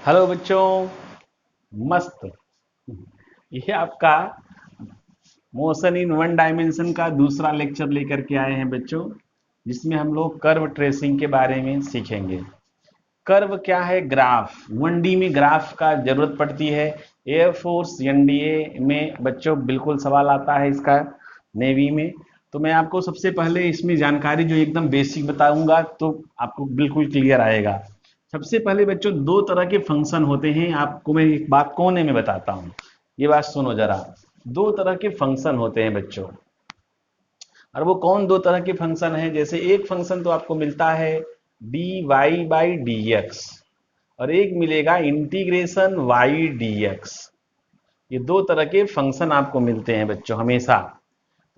Hello बच्चों। मस्त। ये आपका मोशन इन वन डायमेंशन का दूसरा लेक्चर लेकर के आए हैं बच्चों, जिसमें हम लोग कर्व ट्रेसिंग के बारे में सीखेंगे। कर्व क्या है? ग्राफ। 1D में ग्राफ का जरूरत पड़ती है। एयरफोर्स एनडीए में बच्चों बिल्कुल सवाल आता है इसका, नेवी में। तो मैं आपको सबसे पहले इसमें जानकारी जो एकदम बेसिक बताऊंगा तो आपको बिल्कुल क्लियर आएगा। सबसे पहले बच्चों दो तरह के फंक्शन होते हैं, आपको मैं एक बात कोने में बताता हूँ। ये बात सुनो जरा। दो तरह के फंक्शन होते हैं बच्चों। और वो कौन दो तरह के फंक्शन है? जैसे एक फंक्शन तो आपको मिलता है d y by d x, और एक मिलेगा इंटीग्रेशन वाई डी एक्स। ये दो तरह के फंक्शन आपको मिलते हैं बच्चों हमेशा।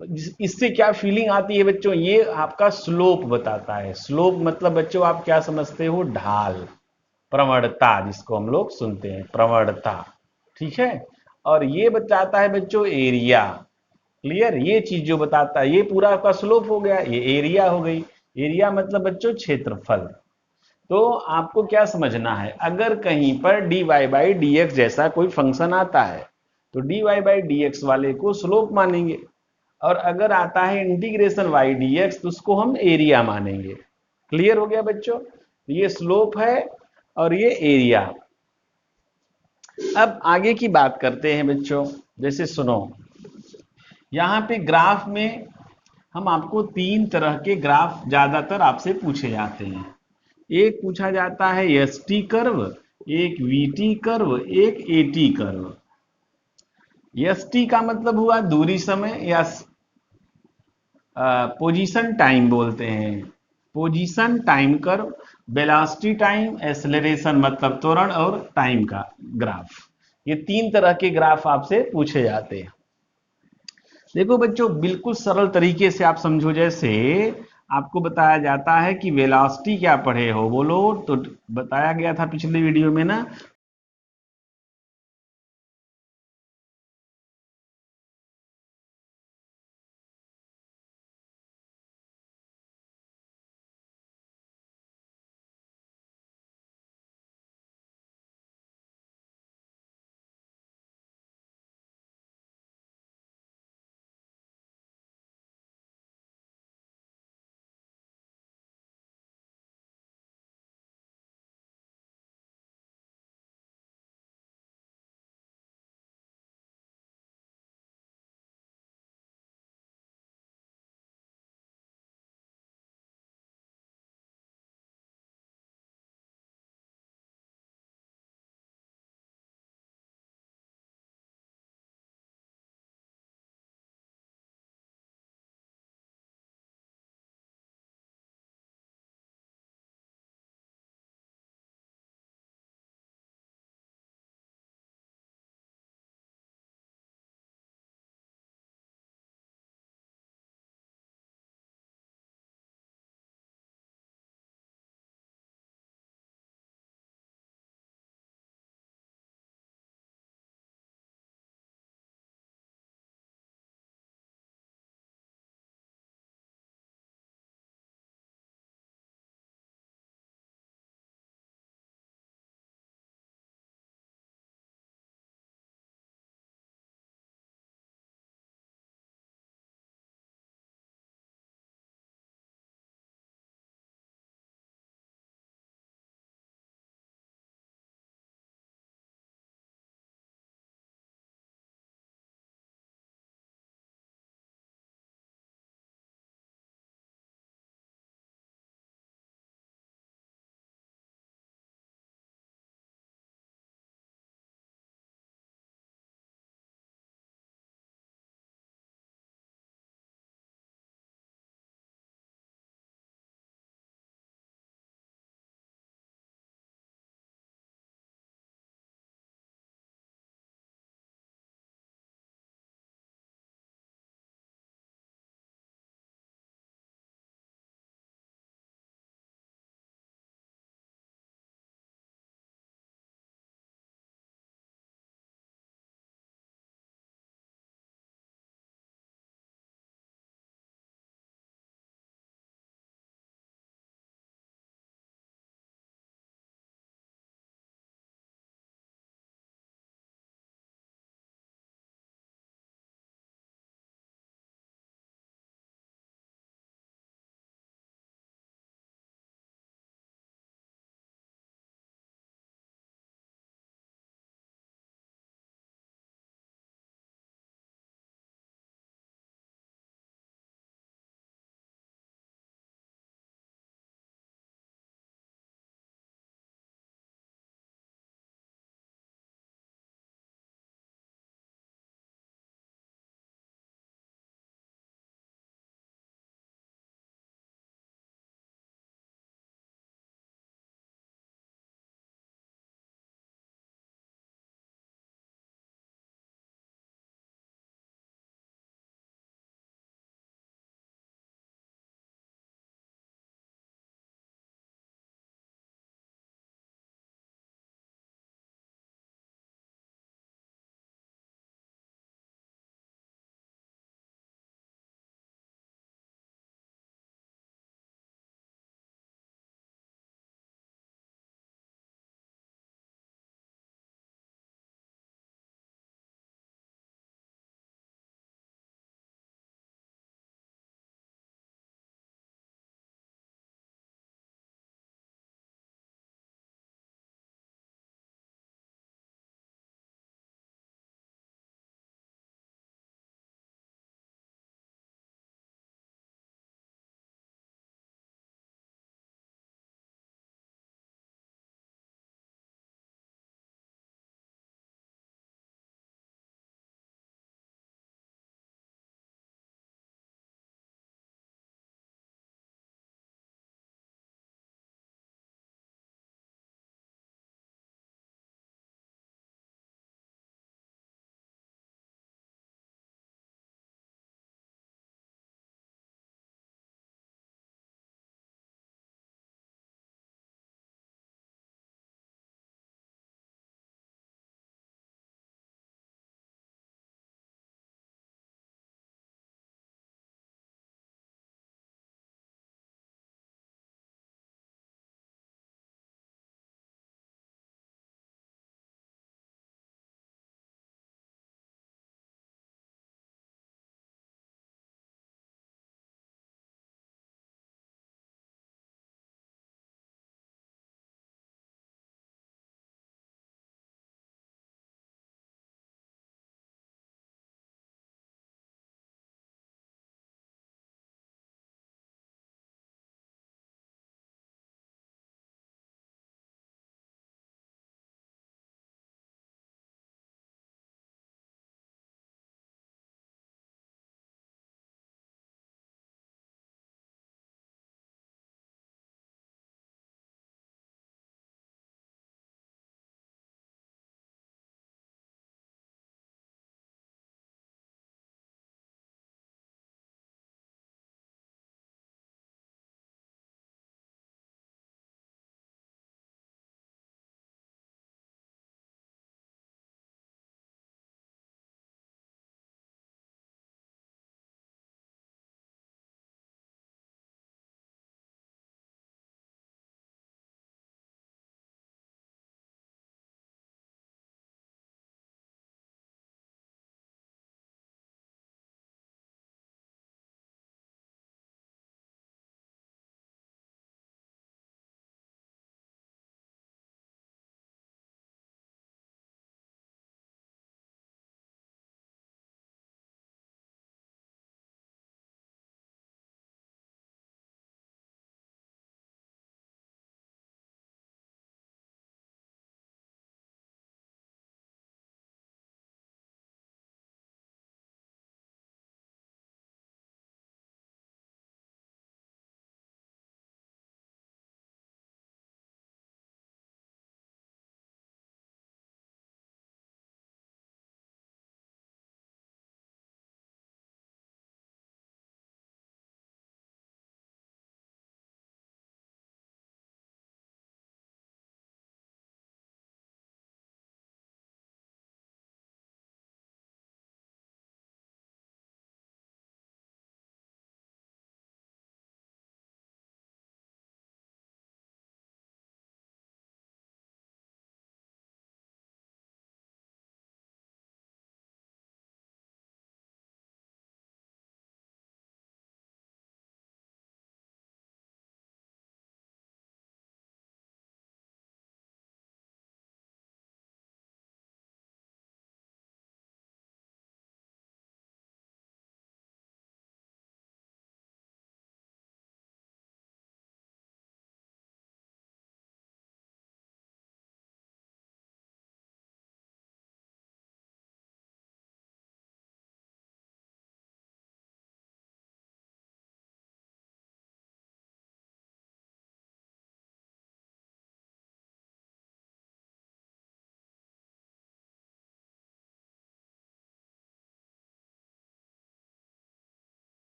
तो इससे क्या फीलिंग आती है बच्चों? ये आपका स्लोप बताता है। स्लोप मतलब बच्चों आप क्या समझते हो? ढाल, प्रवणता, जिसको हम लोग सुनते हैं प्रवणता। ठीक है। और ये बताता है बच्चों एरिया। क्लियर? ये चीज जो बताता है, ये पूरा आपका स्लोप हो गया, ये एरिया हो गई। एरिया मतलब बच्चों क्षेत्रफल। तो आपको क्या समझना है, अगर कहीं पर d y by d x जैसा कोई फंक्शन आता है तो d y by d x वाले को स्लोप मानेंगे, और अगर आता है इंटीग्रेशन वाई डी एक्स तो उसको हम एरिया मानेंगे। क्लियर हो गया बच्चों? ये स्लोप है और ये एरिया। अब आगे की बात करते हैं बच्चों। जैसे सुनो, यहाँ पे ग्राफ में हम आपको तीन तरह के ग्राफ ज्यादातर आपसे पूछे जाते हैं। एक पूछा जाता है एस टी कर्व, एक वी टी कर्व, एक A T curve. S T का मतलब हुआ दूरी समय या पोजीशन टाइम बोलते हैं। Position time curve, velocity time, acceleration मतलब त्वरण, और टाइम का ग्राफ। ये तीन तरह के ग्राफ आपसे पूछे जाते हैं। देखो बच्चों, बिल्कुल सरल तरीके से आप समझो। जैसे आपको बताया जाता है कि वेलोसिटी क्या पढ़े हो, बोलो तो। बताया गया था पिछले वीडियो में ना,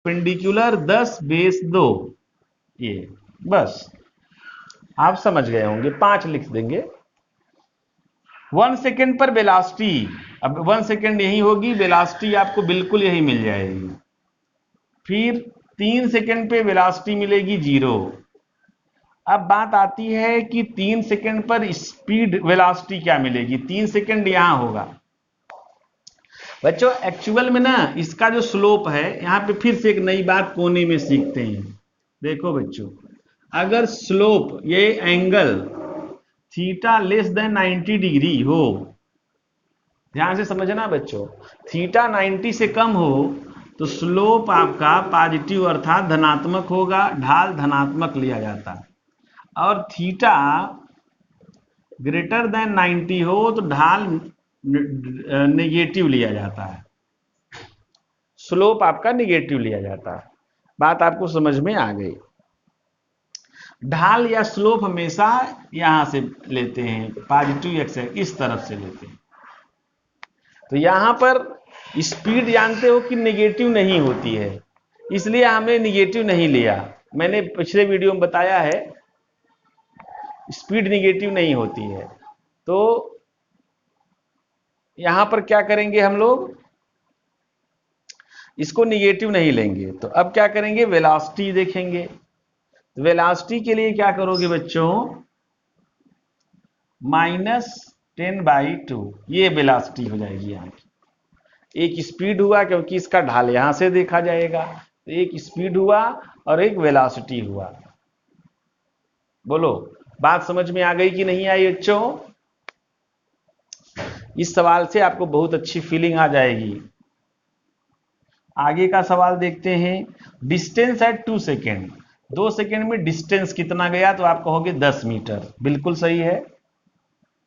पेंडिकुलर 10 बेस 2, ये बस आप समझ गए होंगे, 5 लिख देंगे। 1 सेकेंड पर वेलोसिटी, अब 1 सेकेंड यही होगी, वेलोसिटी आपको बिल्कुल यही मिल जाएगी। फिर 3 सेकेंड पे वेलोसिटी मिलेगी 0। अब बात आती है कि 3 सेकेंड पर स्पीड वेलोसिटी क्या मिलेगी। 3 सेकेंड यहां होगा बच्चों। एक्चुअल में ना इसका जो स्लोप है, यहां पे फिर से एक नई बात कोने में सीखते हैं। देखो बच्चों, अगर स्लोप ये angle theta less than 90 degree हो, ध्यान से समझना बच्चों, थीटा 90 से कम हो तो स्लोप आपका पॉजिटिव अर्थात धनात्मक होगा, ढाल धनात्मक लिया जाता है। और थीटा ग्रेटर देन 90 हो तो ढाल नेगेटिव लिया जाता है, स्लोप आपका नेगेटिव लिया जाता है। बात आपको समझ में आ गई। ढाल या स्लोप हमेशा यहां से लेते हैं, पॉजिटिव एक्स इस तरफ से लेते हैं। तो यहां पर स्पीड जानते हो कि नेगेटिव नहीं होती है, इसलिए हमने नेगेटिव नहीं लिया। मैंने पिछले वीडियो में बताया है स्पीड नेगेटिव नहीं होती है। तो यहां पर क्या करेंगे हम लोग, इसको नेगेटिव नहीं लेंगे। तो अब क्या करेंगे, वेलोसिटी देखेंगे। वेलोसिटी के लिए क्या करोगे बच्चों, -10/2, ये वेलोसिटी हो जाएगी यहाँ की। एक स्पीड हुआ क्योंकि इसका ढाल यहां से देखा जाएगा, तो एक स्पीड हुआ और एक वेलोसिटी हुआ। बोलो बात समझ में आ गई कि नहीं आई बच्चों? इस सवाल से आपको बहुत अच्छी फीलिंग आ जाएगी। आगे का सवाल देखते हैं। डिस्टेंस एट 2 सेकेंड, 2 सेकेंड में डिस्टेंस कितना गया, तो आप कहोगे 10 मीटर। बिल्कुल सही है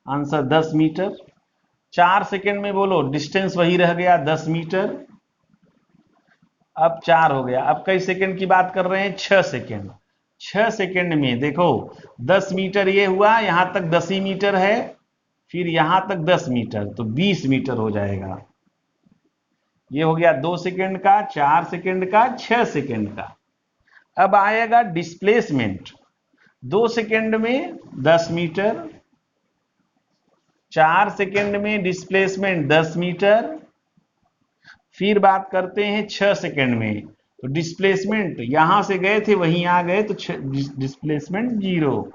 आंसर, 10 मीटर। 4 सेकेंड में बोलो डिस्टेंस वही रह गया 10 मीटर। अब 4 हो गया। अब कई सेकेंड की बात कर रहे हैं, 6 सेकेंड। 6 सेकेंड में देखो 10 मीटर ये हुआ, यहां तक 10 ही मीटर है, फिर यहां तक 10 मीटर, तो 20 मीटर हो जाएगा। ये हो गया 2 सेकेंड का, 4 सेकेंड का, 6 सेकेंड का। अब आएगा डिस्प्लेसमेंट। 2 सेकेंड में 10 मीटर, 4 सेकेंड में डिस्प्लेसमेंट 10 मीटर, फिर बात करते हैं 6 सेकेंड में। तो डिस्प्लेसमेंट यहां से गए थे वहीं आ गए, तो डिस्प्लेसमेंट 0।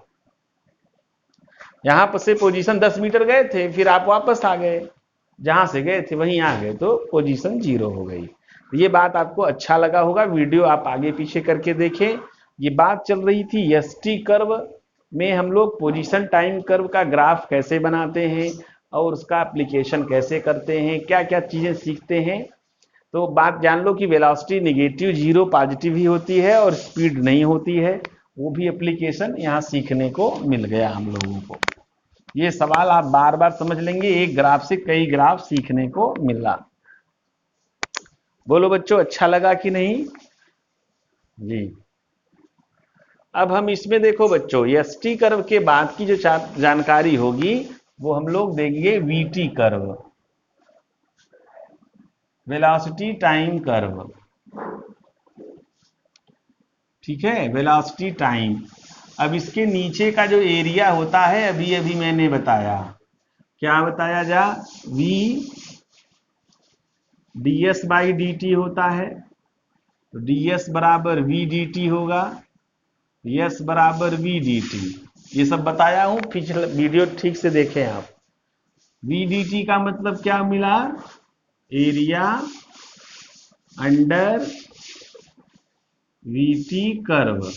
यहां पर से पोजीशन 10 मीटर गए थे, फिर आप वापस आ गए, जहां से गए थे वहीं आ गए, तो पोजीशन 0 हो गई। ये बात आपको अच्छा लगा होगा, वीडियो आप आगे पीछे करके देखें। ये बात चल रही थी एसटी कर्व में हम लोग पोजीशन टाइम कर्व का ग्राफ कैसे बनाते हैं और उसका एप्लीकेशन कैसे करते हैं, क्या क्या चीजें सीखते हैं। तो बात जान लो कि वेलोसिटी नेगेटिव 0 पॉजिटिव ही होती है और स्पीड नहीं होती है। वो भी एप्लीकेशन यहाँ सीखने को मिल गया हम लोगों को। ये सवाल आप बार बार समझ लेंगे, एक ग्राफ से कई ग्राफ सीखने को मिला। बोलो बच्चों अच्छा लगा कि नहीं जी? अब हम इसमें देखो बच्चों, एसटी कर्व के बाद की जो जानकारी होगी वो हम लोग देंगे VT curve, velocity time curve. ठीक है, वेलोसिटी टाइम। अब इसके नीचे का जो एरिया होता है, अभी अभी मैंने बताया, क्या बताया जा, v ds by d t होता है, तो ds बराबर वी डी टी होगा, s बराबर वी डी टी। ये सब बताया हूं, पिछले वीडियो ठीक से देखें आप। वी डी टी का मतलब क्या मिला, एरिया अंडर वीटी कर्व।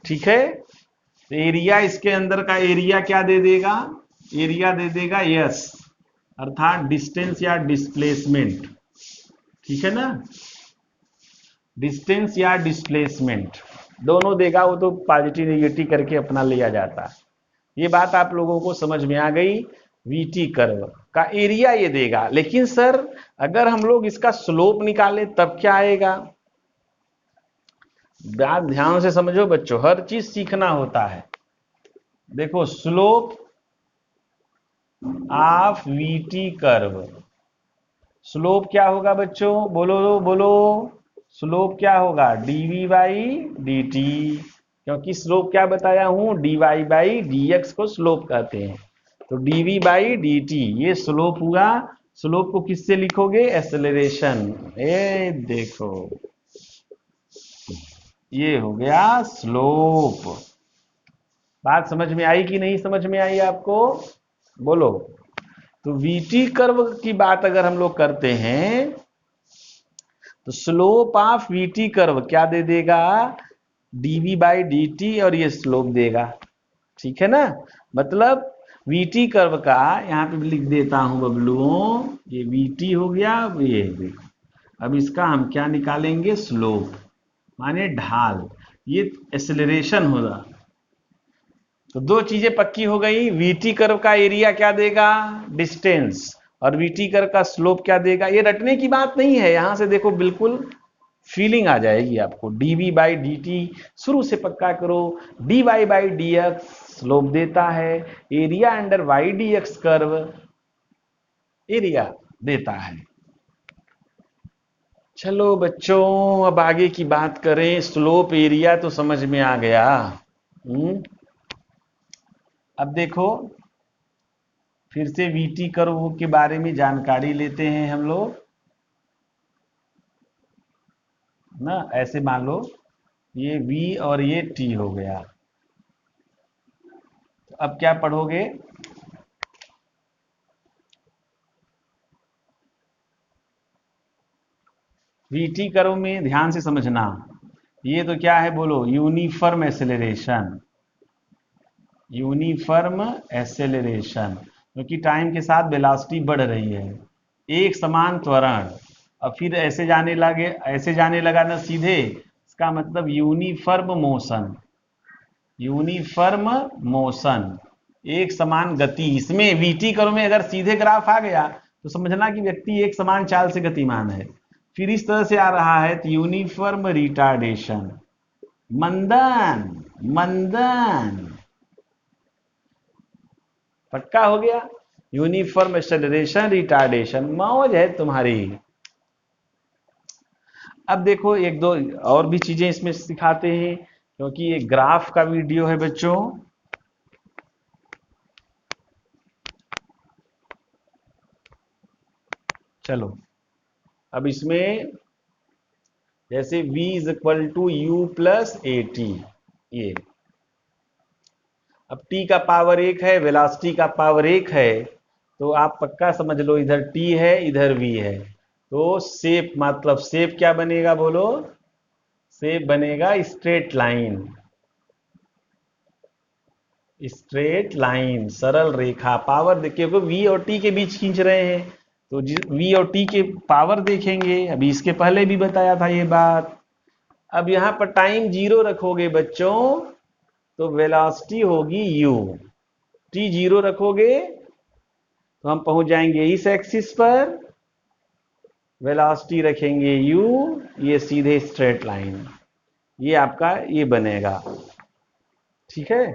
ठीक है, तो एरिया, इसके अंदर का एरिया क्या दे देगा, एरिया दे देगा यस, अर्थात डिस्टेंस या डिस्प्लेसमेंट। ठीक है ना, डिस्टेंस या डिस्प्लेसमेंट दोनों देगा, वो तो पॉजिटिव नेगेटिव करके अपना लिया जाता है। ये बात आप लोगों को समझ में आ गई। वीटी कर्व का एरिया ये देगा, लेकिन सर अगर हम लोग इसका स्लोप निकालें तब क्या आएगा? बात ध्यान से समझो बच्चों, हर चीज सीखना होता है। देखो slope of VT curve, slope क्या होगा बच्चों, बोलो बोलो, स्लोप क्या होगा, dv बाई dt, क्योंकि स्लोप क्या बताया हूं, dy बाई dx को स्लोप कहते हैं। तो dv बाई dt ये स्लोप हुआ। स्लोप को किससे लिखोगे, एक्सेलरेशन। ए देखो, ये हो गया स्लोप। बात समझ में आई कि नहीं समझ में आई आपको, बोलो। तो वीटी कर्व की बात अगर हम लोग करते हैं तो स्लोप ऑफ वीटी कर्व क्या दे देगा, डीवी बाई डी टी, और ये स्लोप देगा। ठीक है ना, मतलब वीटी कर्व का यहां पे लिख देता हूं बबलुओं, ये वीटी हो गया, ये देखो। अब इसका हम क्या निकालेंगे, स्लोप माने ढाल, ये एक्सेलरेशन होगा। तो दो चीजें पक्की हो गई, वीटी कर्व का एरिया क्या देगा, डिस्टेंस, और वीटी कर्व का स्लोप क्या देगा। ये रटने की बात नहीं है, यहां से देखो बिल्कुल फीलिंग आ जाएगी आपको। डीवी बाई डी टी शुरू से पक्का करो, d y by d x slope देता है, area under y d x curve area देता है। चलो बच्चों, अब आगे की बात करें। स्लोप एरिया तो समझ में आ गया। अब देखो, फिर से वीटी कर्व के बारे में जानकारी लेते हैं हम लोग ना। ऐसे मान लो ये V और ये T हो गया। तो अब क्या पढ़ोगे, वीटी कर्व में ध्यान से समझना, ये तो क्या है बोलो, यूनिफॉर्म एक्सेलरेशन। यूनिफॉर्म एक्सेलरेशन, क्योंकि टाइम के साथ वेलोसिटी बढ़ रही है, एक समान त्वरण। और फिर ऐसे जाने लगा ना सीधे, इसका मतलब यूनिफॉर्म मोशन। यूनिफॉर्म मोशन, एक समान गति। इसमें वीटी कर्व में अगर सीधे ग्राफ आ गया तो समझना कि व्यक्ति एक समान चाल से गतिमान है। फिर इस तरह से आ रहा है तो यूनिफॉर्म रिटार्डेशन। मंदन मंदन, पक्का हो गया, यूनिफॉर्म एक्सेलरेशन रिटार्डेशन, मौज है तुम्हारी। अब देखो एक दो और भी चीजें इसमें सिखाते हैं, क्योंकि ये ग्राफ का वीडियो है बच्चों। चलो, अब इसमें जैसे v is equal to u plus a t, ये अब t का पावर 1 है, वेलोसिटी का पावर 1 है, तो आप पक्का समझ लो इधर t है इधर v है। तो शेप, मतलब शेप क्या बनेगा बोलो, शेप बनेगा स्ट्रेट लाइन। स्ट्रेट लाइन, सरल रेखा। पावर देखिए, v और t के बीच खींच रहे हैं, तो v और t के पावर देखेंगे। अभी इसके पहले भी बताया था ये बात। अब यहां पर टाइम 0 रखोगे बच्चों तो वेलोसिटी होगी u, t 0 रखोगे तो हम पहुंच जाएंगे इस एक्सिस पर, वेलोसिटी रखेंगे u, ये सीधे स्ट्रेट लाइन, ये आपका ये बनेगा। ठीक है,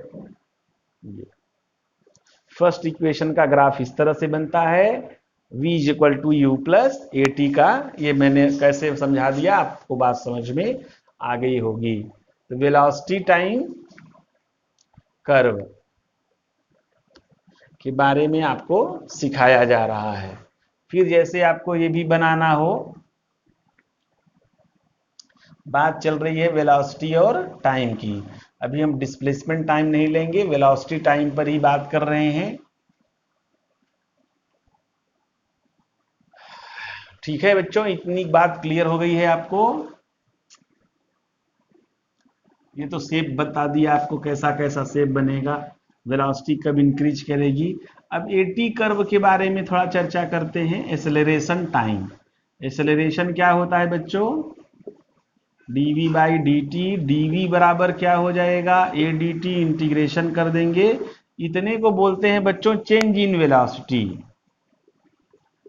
फर्स्ट इक्वेशन का ग्राफ इस तरह से बनता है, v is equal to u plus a t का। ये मैंने कैसे समझा दिया, आपको बात समझ में आ गई होगी। तो वेलोसिटी टाइम कर्व के बारे में आपको सिखाया जा रहा है। फिर जैसे आपको ये भी बनाना हो, बात चल रही है वेलोसिटी और टाइम की, अभी हम डिस्प्लेसमेंट टाइम नहीं लेंगे, वेलोसिटी टाइम पर ही बात कर रहे हैं। ठीक है बच्चों, इतनी बात क्लियर हो गई है आपको। ये तो शेप बता दिया आपको, कैसा कैसा शेप बनेगा, वेलोसिटी कब इंक्रीज करेगी। अब एटी कर्व के बारे में थोड़ा चर्चा करते हैं। एक्सेलरेशन टाइम, एक्सेलरेशन क्या होता है बच्चों, dv by d T. dv बराबर क्या हो जाएगा, ए डी टी, इंटीग्रेशन कर देंगे। इतने को बोलते हैं बच्चों चेंज इन वेलोसिटी,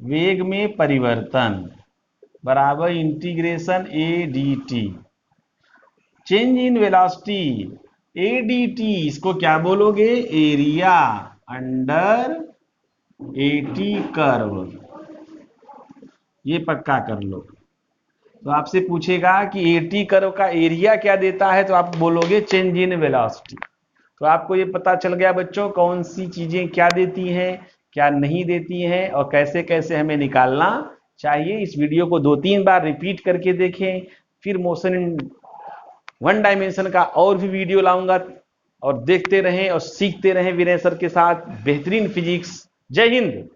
वेग में परिवर्तन, बराबर integration A D T. Change in velocity A D T, इसको क्या बोलोगे, area under A T curve. ये पक्का कर लो। तो आपसे पूछेगा कि एटी कर्व का एरिया क्या देता है, तो आप बोलोगे चेंज इन वेलोसिटी। तो आपको ये पता चल गया बच्चों कौन सी चीजें क्या देती हैं, क्या नहीं देती हैं, और कैसे कैसे हमें निकालना चाहिए। इस वीडियो को 2-3 बार रिपीट करके देखें। फिर मोशन इन वन डायमेंशन का और भी वीडियो लाऊंगा, और देखते रहें और सीखते रहें विनय सर के साथ बेहतरीन फिजिक्स। जय हिंद।